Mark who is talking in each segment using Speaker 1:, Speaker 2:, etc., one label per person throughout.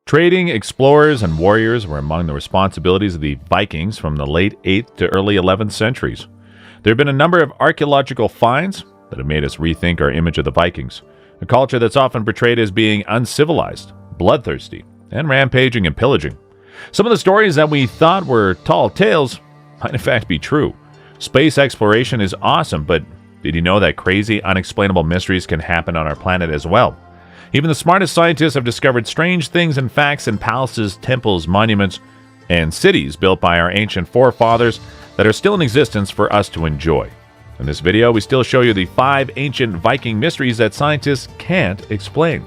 Speaker 1: Trading, explorers, and warriors were among the responsibilities of the Vikings from the late 8th to early 11th centuries. There have been a number of archaeological finds that have made us rethink our image of the Vikings, a culture that's often portrayed as being uncivilized, bloodthirsty, and rampaging and pillaging. Some of the stories that we thought were tall tales might in fact be true. Space exploration is awesome, but did you know that crazy, unexplainable mysteries can happen on our planet as well? Even the smartest scientists have discovered strange things and facts in palaces, temples, monuments, and cities built by our ancient forefathers that are still in existence for us to enjoy. In this video, we still show you the 5 ancient Viking mysteries that scientists can't explain.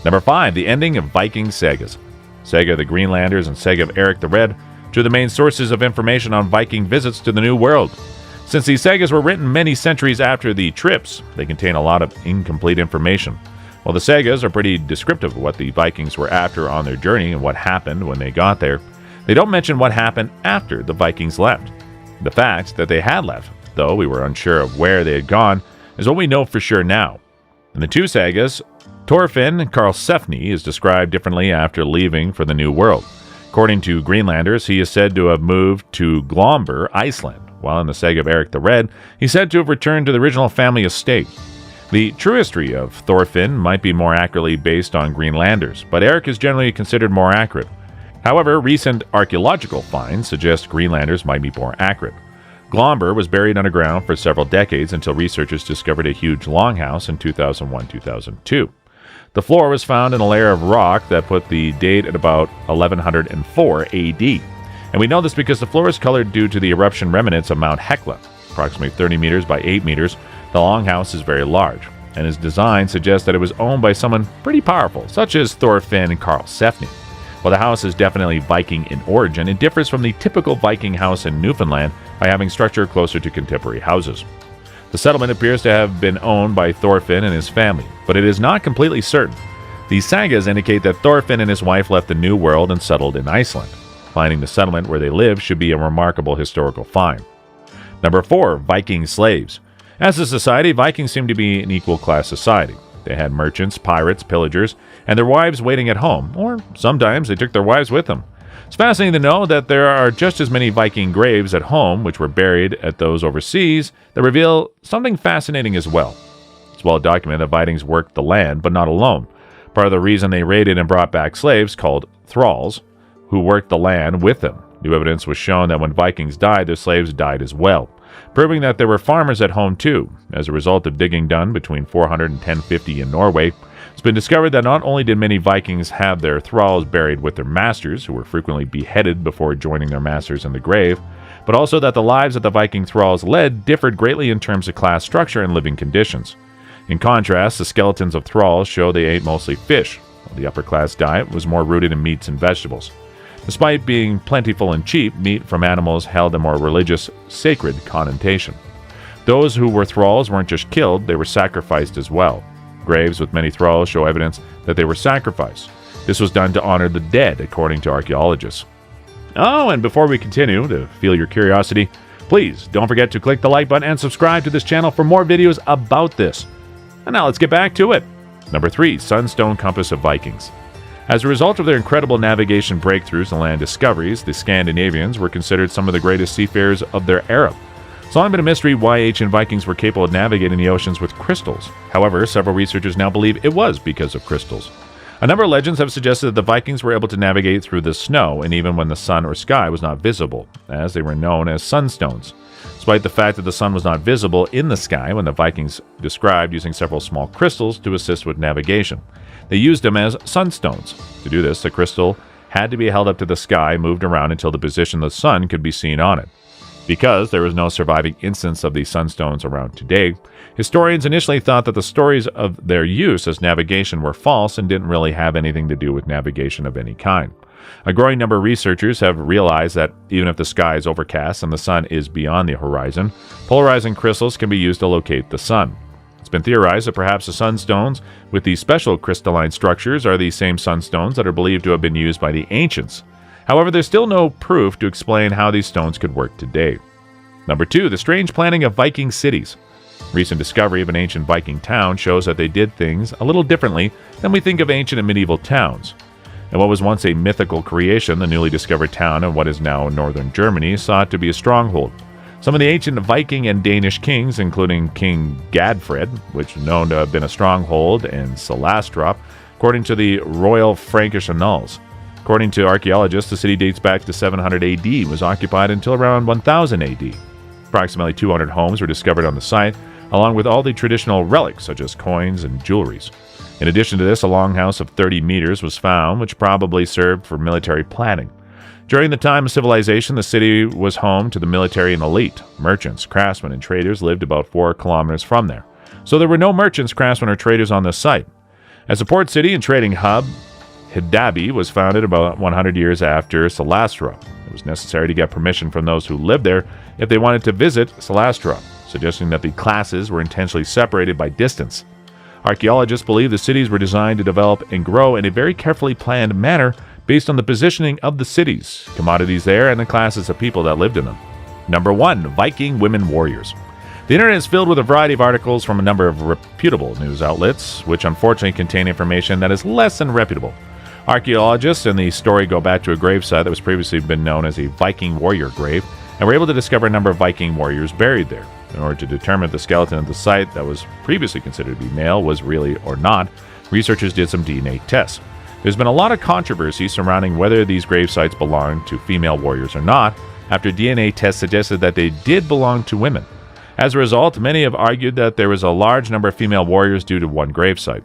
Speaker 1: Number 5, the ending of Viking sagas. Saga of the Greenlanders and Saga of Eric the Red, two of the main sources of information on Viking visits to the New World. Since these sagas were written many centuries after the trips, they contain a lot of incomplete information. While the sagas are pretty descriptive of what the Vikings were after on their journey and what happened when they got there, they don't mention what happened after the Vikings left. The fact that they had left, though we were unsure of where they had gone, is what we know for sure now. In the two sagas, Thorfinn Karlsefni is described differently after leaving for the New World. According to Greenlanders, he is said to have moved to Glomber, Iceland, while in the Saga of Eric the Red, he's said to have returned to the original family estate. The true history of Thorfinn might be more accurately based on Greenlanders, but Eric is generally considered more accurate. However, recent archaeological finds suggest Greenlanders might be more accurate. Glomber was buried underground for several decades until researchers discovered a huge longhouse in 2001-2002. The floor was found in a layer of rock that put the date at about 1104 AD. And we know this because the floor is colored due to the eruption remnants of Mount Hekla. Approximately 30 meters by 8 meters, the longhouse is very large, and its design suggests that it was owned by someone pretty powerful, such as Thorfinn Karlsefni. While the house is definitely Viking in origin, it differs from the typical Viking house in Newfoundland by having structure closer to contemporary houses. The settlement appears to have been owned by Thorfinn and his family, but it is not completely certain. These sagas indicate that Thorfinn and his wife left the New World and settled in Iceland. Finding the settlement where they live should be a remarkable historical find. Number 4, Viking slaves. As a society, Vikings seem to be an equal-class society. They had merchants, pirates, pillagers, and their wives waiting at home, or sometimes they took their wives with them. It's fascinating to know that there are just as many Viking graves at home, which were buried at those overseas, that reveal something fascinating as well. It's well documented that Vikings worked the land, but not alone. Part of the reason they raided and brought back slaves, called thralls, who worked the land with them. New evidence was shown that when Vikings died, their slaves died as well, proving that there were farmers at home too. As a result of digging done between 400 and 1050 in Norway, it's been discovered that not only did many Vikings have their thralls buried with their masters, who were frequently beheaded before joining their masters in the grave, but also that the lives that the Viking thralls led differed greatly in terms of class structure and living conditions. In contrast, the skeletons of thralls show they ate mostly fish, while the upper-class diet was more rooted in meats and vegetables. Despite being plentiful and cheap, meat from animals held a more religious, sacred connotation. Those who were thralls weren't just killed, they were sacrificed as well. Graves with many thralls show evidence that they were sacrificed. This was done to honor the dead, according to archaeologists. Oh, and before we continue, to fuel your curiosity, please don't forget to click the like button and subscribe to this channel for more videos about this. And now let's get back to it. Number 3, Sunstone Compass of Vikings. As a result of their incredible navigation breakthroughs and land discoveries, the Scandinavians were considered some of the greatest seafarers of their era. It's long been a mystery why ancient Vikings were capable of navigating the oceans with crystals. However, several researchers now believe it was because of crystals. A number of legends have suggested that the Vikings were able to navigate through the snow, and even when the sun or sky was not visible, as they were known as sunstones. Despite the fact that the sun was not visible in the sky when the Vikings described using several small crystals to assist with navigation. They used them as sunstones. To do this, the crystal had to be held up to the sky, moved around until the position the sun could be seen on it. Because there was no surviving instance of these sunstones around today, historians initially thought that the stories of their use as navigation were false and didn't really have anything to do with navigation of any kind. A growing number of researchers have realized that even if the sky is overcast and the sun is beyond the horizon, polarizing crystals can be used to locate the sun. It's been theorized that perhaps the sunstones with these special crystalline structures are the same sunstones that are believed to have been used by the ancients. However, there's still no proof to explain how these stones could work today. Number 2, the strange planning of Viking cities. Recent discovery of an ancient Viking town shows that they did things a little differently than we think of ancient and medieval towns. And what was once a mythical creation, the newly discovered town of what is now northern Germany, sought to be a stronghold. Some of the ancient Viking and Danish kings, including King Gadfred, which is known to have been a stronghold in Salastrop, according to the Royal Frankish Annals. According to archaeologists, the city dates back to 700 AD and was occupied until around 1000 AD. Approximately 200 homes were discovered on the site, along with all the traditional relics such as coins and jewelries. In addition to this, a longhouse of 30 meters was found, which probably served for military planning. During the time of civilization, the city was home to the military and elite. Merchants, craftsmen, and traders lived about 4 kilometers from there. So there were no merchants, craftsmen, or traders on this site. As a port city and trading hub, Hidabi was founded about 100 years after Salastrop. It was necessary to get permission from those who lived there if they wanted to visit Salastrop, suggesting that the classes were intentionally separated by distance. Archaeologists believe the cities were designed to develop and grow in a very carefully planned manner based on the positioning of the cities, commodities there, and the classes of people that lived in them. Number 1. Viking women warriors. The internet is filled with a variety of articles from a number of reputable news outlets, which unfortunately contain information that is less than reputable. Archaeologists in the story go back to a gravesite that was previously been known as a Viking warrior grave, and were able to discover a number of Viking warriors buried there. In order to determine if the skeleton of the site that was previously considered to be male was really or not, researchers did some DNA tests. There's been a lot of controversy surrounding whether these grave sites belong to female warriors or not, after DNA tests suggested that they did belong to women. As a result, many have argued that there was a large number of female warriors due to one gravesite.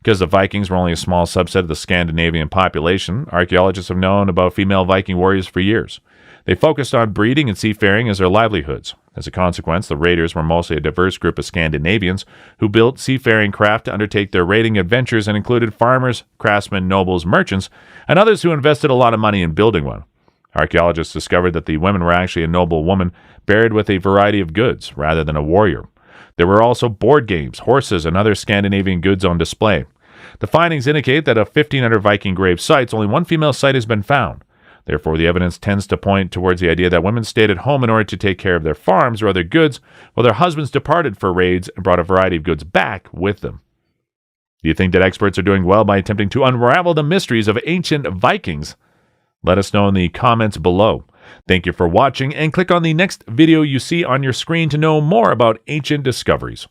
Speaker 1: Because the Vikings were only a small subset of the Scandinavian population, archaeologists have known about female Viking warriors for years. They focused on breeding and seafaring as their livelihoods. As a consequence, the raiders were mostly a diverse group of Scandinavians who built seafaring craft to undertake their raiding adventures and included farmers, craftsmen, nobles, merchants, and others who invested a lot of money in building one. Archaeologists discovered that the women were actually a noble woman buried with a variety of goods rather than a warrior. There were also board games, horses, and other Scandinavian goods on display. The findings indicate that of 1,500 Viking grave sites, only one female site has been found. Therefore, the evidence tends to point towards the idea that women stayed at home in order to take care of their farms or other goods, while their husbands departed for raids and brought a variety of goods back with them. Do you think that experts are doing well by attempting to unravel the mysteries of ancient Vikings? Let us know in the comments below. Thank you for watching, and click on the next video you see on your screen to know more about ancient discoveries.